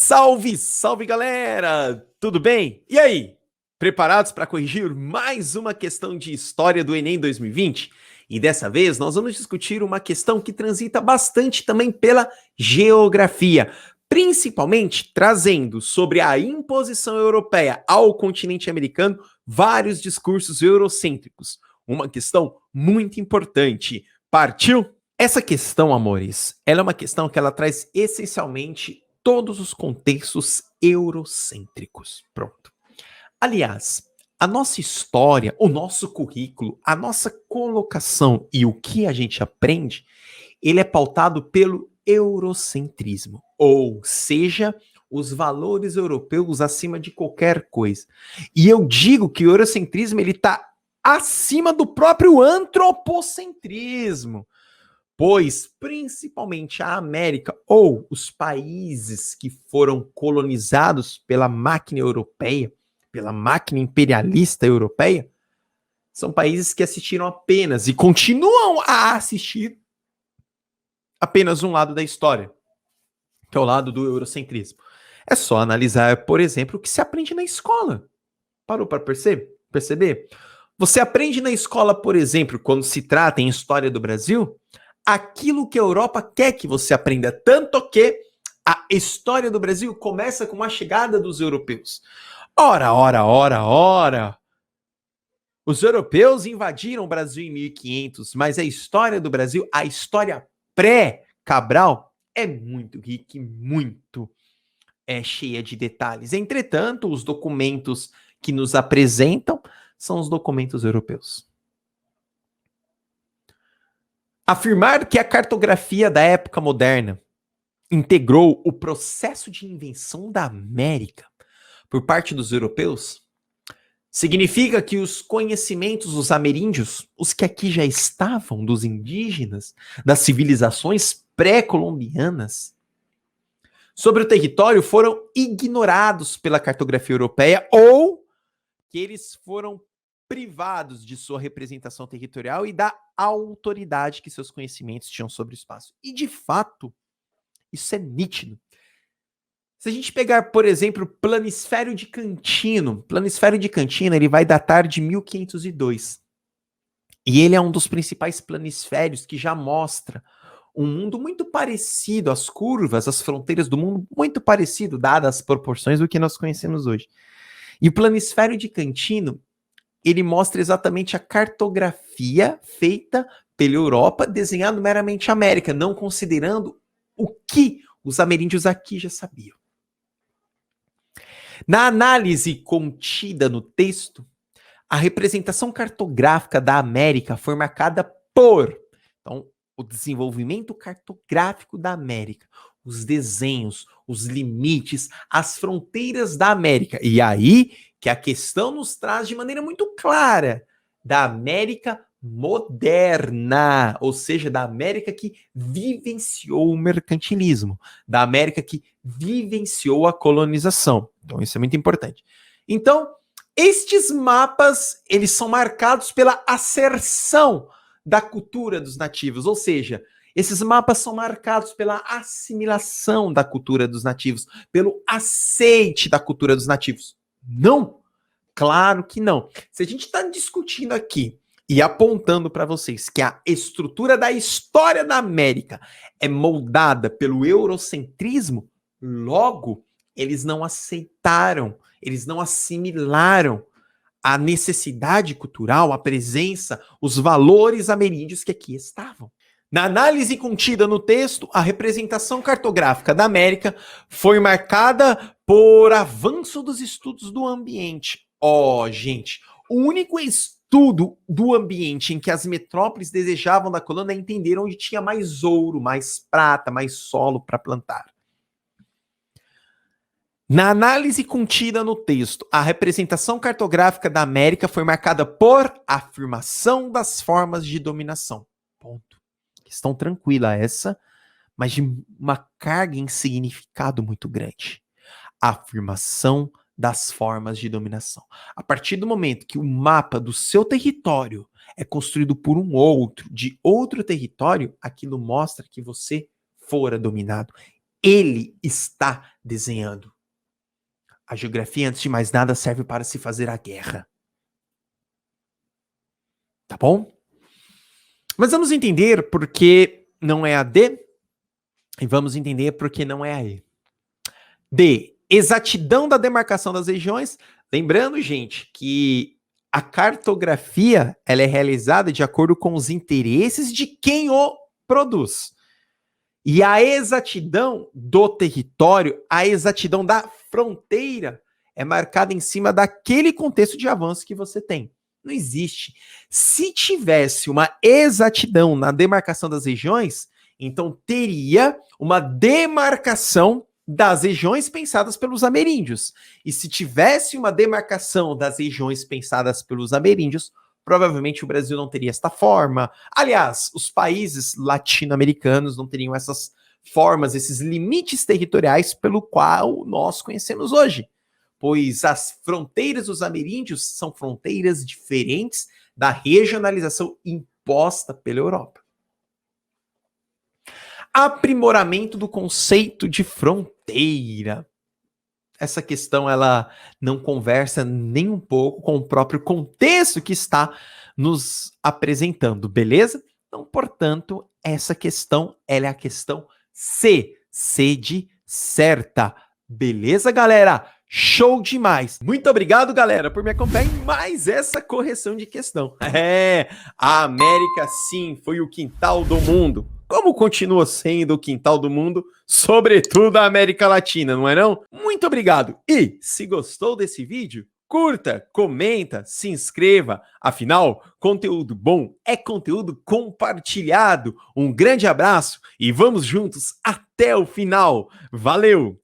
Salve, salve galera! Tudo bem? E aí? Preparados para corrigir mais uma questão de história do Enem 2020? E dessa vez nós vamos discutir uma questão que transita bastante também pela geografia, principalmente trazendo sobre a imposição europeia ao continente americano vários discursos eurocêntricos. Uma questão muito importante. Partiu? Essa questão, amores, ela é uma questão que ela traz essencialmente todos os contextos eurocêntricos. Pronto. Aliás, a nossa história, o nosso currículo, a nossa colocação e o que a gente aprende, ele é pautado pelo eurocentrismo, ou seja, os valores europeus acima de qualquer coisa. E eu digo que o eurocentrismo ele está acima do próprio antropocentrismo. Pois, principalmente a América ou os países que foram colonizados pela máquina europeia, pela máquina imperialista europeia, são países que assistiram apenas e continuam a assistir apenas um lado da história, que é o lado do eurocentrismo. É só analisar, por exemplo, o que se aprende na escola. Parou para perceber? Você aprende na escola, por exemplo, quando se trata em história do Brasil, aquilo que a Europa quer que você aprenda, tanto que a história do Brasil começa com a chegada dos europeus. Ora. Os europeus invadiram o Brasil em 1500, mas a história do Brasil, a história pré-Cabral, é muito rica e muito cheia de detalhes. Entretanto, os documentos que nos apresentam são os documentos europeus. Afirmar que a cartografia da época moderna integrou o processo de invenção da América por parte dos europeus significa que os conhecimentos dos ameríndios, os que aqui já estavam, dos indígenas, das civilizações pré-colombianas, sobre o território foram ignorados pela cartografia europeia ou que eles foram privados de sua representação territorial e da autoridade que seus conhecimentos tinham sobre o espaço. E, de fato, isso é nítido. Se a gente pegar, por exemplo, o Planisfério de Cantino, ele vai datar de 1502. E ele é um dos principais planisférios que já mostra um mundo muito parecido, as curvas, as fronteiras do mundo muito parecido, dadas as proporções do que nós conhecemos hoje. E o Planisfério de Cantino, ele mostra exatamente a cartografia feita pela Europa, desenhando meramente a América, não considerando o que os ameríndios aqui já sabiam. Na análise contida no texto, a representação cartográfica da América foi marcada por o desenvolvimento cartográfico da América, os desenhos, os limites, as fronteiras da América. E aí que a questão nos traz de maneira muito clara da América moderna, ou seja, da América que vivenciou o mercantilismo, da América que vivenciou a colonização. Então isso é muito importante. Então, estes mapas, eles são marcados pela asserção da cultura dos nativos, ou seja, esses mapas são marcados pela assimilação da cultura dos nativos, pelo aceite da cultura dos nativos. Não, claro que não. Se a gente está discutindo aqui e apontando para vocês que a estrutura da história da América é moldada pelo eurocentrismo, logo, eles não aceitaram, eles não assimilaram a necessidade cultural, a presença, os valores ameríndios que aqui estavam. Na análise contida no texto, a representação cartográfica da América foi marcada por avanço dos estudos do ambiente. Gente, o único estudo do ambiente em que as metrópoles desejavam da colônia é entender onde tinha mais ouro, mais prata, mais solo para plantar. Na análise contida no texto, a representação cartográfica da América foi marcada por afirmação das formas de dominação. Ponto. Questão tranquila essa, mas de uma carga em significado muito grande. A afirmação das formas de dominação. A partir do momento que o mapa do seu território é construído por um outro, de outro território, aquilo mostra que você fora dominado. ele está desenhando. A geografia, antes de mais nada, serve para se fazer a guerra. Tá bom? Mas vamos entender por que não é a D e vamos entender por que não é a E. D. Exatidão da demarcação das regiões. Lembrando, gente, que a cartografia ela é realizada de acordo com os interesses de quem o produz. E a exatidão do território, a exatidão da fronteira, é marcada em cima daquele contexto de avanço que você tem. Não existe. Se tivesse uma exatidão na demarcação das regiões, então teria uma demarcação das regiões pensadas pelos ameríndios. E se tivesse uma demarcação das regiões pensadas pelos ameríndios, provavelmente o Brasil não teria esta forma. Aliás, os países latino-americanos não teriam essas formas, esses limites territoriais pelo qual nós conhecemos hoje. Pois as fronteiras dos ameríndios são fronteiras diferentes da regionalização imposta pela Europa. Aprimoramento do conceito de fronteira. Essa questão ela não conversa nem um pouco com o próprio contexto que está nos apresentando, beleza? Então, portanto, essa questão ela é a questão C, C de certa. Beleza, galera? Show demais! Muito obrigado, galera, por me acompanhar em mais essa correção de questão. A América, sim, foi o quintal do mundo. Como continua sendo o quintal do mundo, sobretudo a América Latina, não é não? Muito obrigado! E, se gostou desse vídeo, curta, comenta, se inscreva. Afinal, conteúdo bom é conteúdo compartilhado. Um grande abraço e vamos juntos até o final. Valeu!